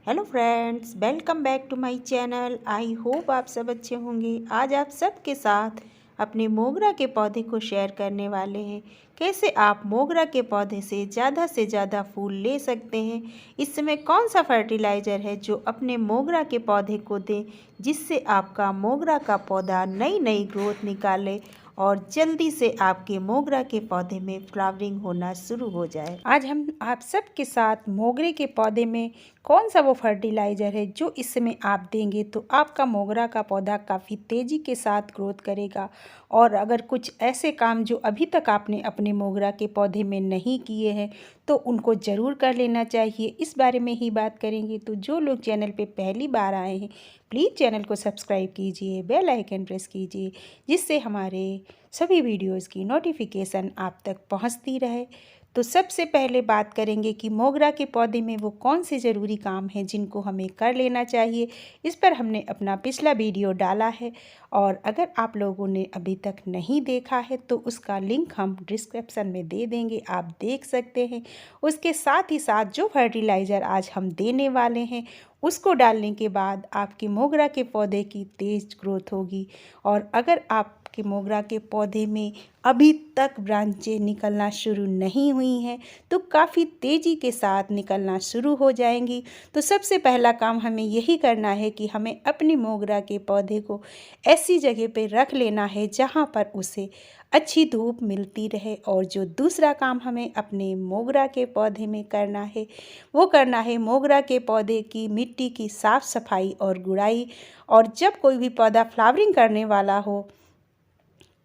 Hello friends, welcome back to my channel. I hope आप सब अच्छे होंगे। आज आप सबके साथ अपने मोगरा के पौधे को शेयर करने वाले हैं। कैसे आप मोगरा के पौधे से ज़्यादा फूल ले सकते हैं। इस समय कौन सा फर्टिलाइज़र है जो अपने मोगरा के पौधे को दें, जिससे आपका मोगरा का पौधा नई नई ग्रोथ निकाले और जल्दी से आपके मोगरा के पौधे में फ्लावरिंग होना शुरू हो जाए। आज हम आप सबके साथ मोगरे के पौधे में कौन सा वो फर्टिलाइज़र है जो इस समय आप देंगे तो आपका मोगरा का पौधा काफ़ी तेज़ी के साथ ग्रोथ करेगा। और अगर कुछ ऐसे काम जो अभी तक आपने अपने मोगरा के पौधे में नहीं किए हैं तो उनको ज़रूर कर लेना चाहिए। इस बारे में ही बात करेंगे। तो जो लोग चैनल पे पहली बार आए हैं प्लीज़ चैनल को सब्सक्राइब कीजिए, बेल आइकन प्रेस कीजिए, जिससे हमारे सभी वीडियोज़ की नोटिफिकेशन आप तक पहुँचती रहे। तो सबसे पहले बात करेंगे कि मोगरा के पौधे में वो कौन से ज़रूरी काम हैं जिनको हमें कर लेना चाहिए। इस पर हमने अपना पिछला वीडियो डाला है और अगर आप लोगों ने अभी तक नहीं देखा है तो उसका लिंक हम डिस्क्रिप्शन में दे देंगे, आप देख सकते हैं। उसके साथ ही साथ जो फर्टिलाइज़र आज हम देने वाले हैं उसको डालने के बाद आपके मोगरा के पौधे की तेज़ ग्रोथ होगी। और अगर आपके मोगरा के पौधे में अभी तक ब्रांचें निकलना शुरू नहीं हुई हैं तो काफ़ी तेज़ी के साथ निकलना शुरू हो जाएंगी। तो सबसे पहला काम हमें यही करना है कि हमें अपनी मोगरा के पौधे को ऐसी जगह पे रख लेना है जहाँ पर उसे अच्छी धूप मिलती रहे। और जो दूसरा काम हमें अपने मोगरा के पौधे में करना है वो करना है मोगरा के पौधे की मिट्टी की साफ़ सफाई और गुड़ाई। और जब कोई भी पौधा फ्लावरिंग करने वाला हो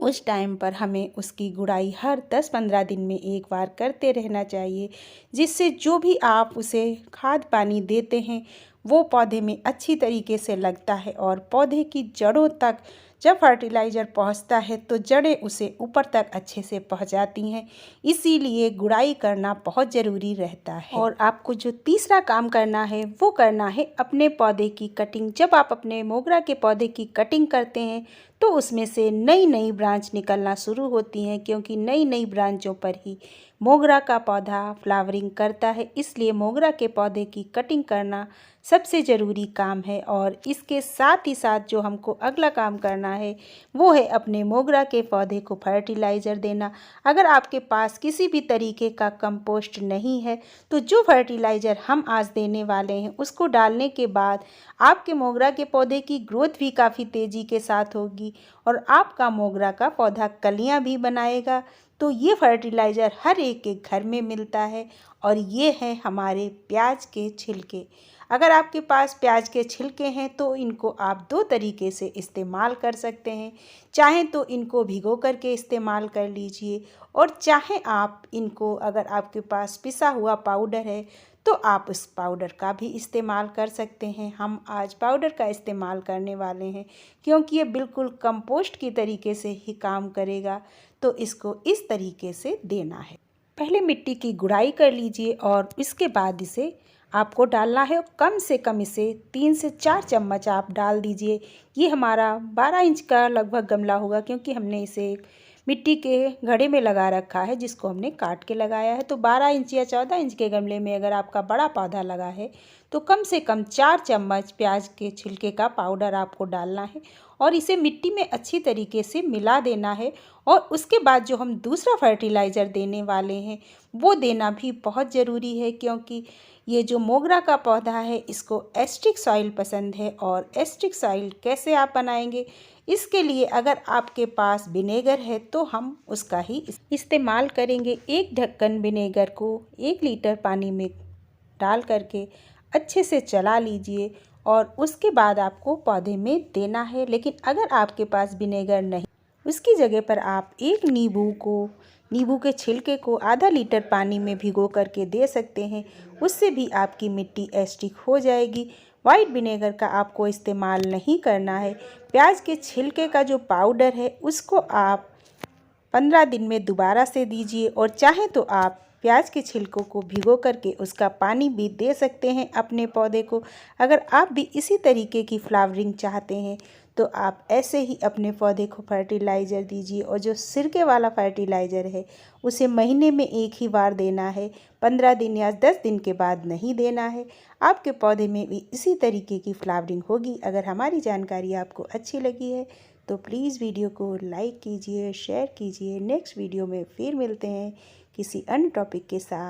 उस टाइम पर हमें उसकी गुड़ाई हर 10-15 दिन में एक बार करते रहना चाहिए, जिससे जो भी आप उसे खाद पानी देते हैं वो पौधे में अच्छी तरीके से लगता है। और पौधे की जड़ों तक जब फर्टिलाइज़र पहुंचता है तो जड़ें उसे ऊपर तक अच्छे से पहुंचाती हैं, इसीलिए गुड़ाई करना बहुत ज़रूरी रहता है। और आपको जो तीसरा काम करना है वो करना है अपने पौधे की कटिंग। जब आप अपने मोगरा के पौधे की कटिंग करते हैं तो उसमें से नई नई ब्रांच निकलना शुरू होती हैं, क्योंकि नई नई ब्रांचों पर ही मोगरा का पौधा फ्लावरिंग करता है। इसलिए मोगरा के पौधे की कटिंग करना सबसे ज़रूरी काम है। और इसके साथ ही साथ जो हमको अगला काम करना है वो है अपने मोगरा के पौधे को फर्टिलाइज़र देना। अगर आपके पास किसी भी तरीके का कंपोस्ट नहीं है तो जो फर्टिलाइज़र हम आज देने वाले हैं उसको डालने के बाद आपके मोगरा के पौधे की ग्रोथ भी काफ़ी तेज़ी के साथ होगी और आपका मोगरा का पौधा कलियां भी बनाएगा। तो ये फर्टिलाइज़र हर एक के घर में मिलता है और ये है हमारे प्याज के छिलके। अगर आपके पास प्याज के छिलके हैं तो इनको आप दो तरीके से इस्तेमाल कर सकते हैं। चाहें तो इनको भिगो करके इस्तेमाल कर लीजिए और चाहें आप इनको, अगर आपके पास पिसा हुआ पाउडर है तो आप उस पाउडर का भी इस्तेमाल कर सकते हैं। हम आज पाउडर का इस्तेमाल करने वाले हैं क्योंकि ये बिल्कुल कंपोस्ट की तरीके से ही काम करेगा। तो इसको इस तरीके से देना है। पहले मिट्टी की गुड़ाई कर लीजिए और इसके बाद इसे आपको डालना है। कम से कम इसे 3 से 4 चम्मच आप डाल दीजिए। ये हमारा 12 इंच का लगभग गमला होगा, क्योंकि हमने इसे मिट्टी के घड़े में लगा रखा है जिसको हमने काट के लगाया है। तो 12 इंच या 14 इंच के गमले में अगर आपका बड़ा पौधा लगा है तो कम से कम 4 चम्मच प्याज के छिलके का पाउडर आपको डालना है और इसे मिट्टी में अच्छी तरीके से मिला देना है। और उसके बाद जो हम दूसरा फर्टिलाइज़र देने वाले हैं वो देना भी बहुत ज़रूरी है, क्योंकि ये जो मोगरा का पौधा है इसको एस्ट्रिक सॉइल पसंद है। और एस्ट्रिक सॉइल कैसे आप बनाएंगे, इसके लिए अगर आपके पास विनेगर है तो हम उसका ही इस्तेमाल करेंगे। एक ढक्कन विनेगर को 1 लीटर पानी में डाल करके अच्छे से चला लीजिए और उसके बाद आपको पौधे में देना है। लेकिन अगर आपके पास विनेगर नहीं, उसकी जगह पर आप एक नींबू के छिलके को आधा लीटर पानी में भिगो करके दे सकते हैं। उससे भी आपकी मिट्टी एसिडिक हो जाएगी। वाइट विनेगर का आपको इस्तेमाल नहीं करना है। प्याज के छिलके का जो पाउडर है उसको आप 15 दिन में दोबारा से दीजिए और चाहें तो आप प्याज के छिलकों को भिगो करके उसका पानी भी दे सकते हैं अपने पौधे को। अगर आप भी इसी तरीके की फ्लावरिंग चाहते हैं तो आप ऐसे ही अपने पौधे को फर्टिलाइज़र दीजिए। और जो सिरके वाला फर्टिलाइज़र है उसे महीने में एक ही बार देना है, 15 दिन या 10 दिन के बाद नहीं देना है। आपके पौधे में भी इसी तरीके की फ्लावरिंग होगी। अगर हमारी जानकारी आपको अच्छी लगी है तो प्लीज़ वीडियो को लाइक कीजिए, शेयर कीजिए। नेक्स्ट वीडियो में फिर मिलते हैं किसी अन्य टॉपिक के साथ।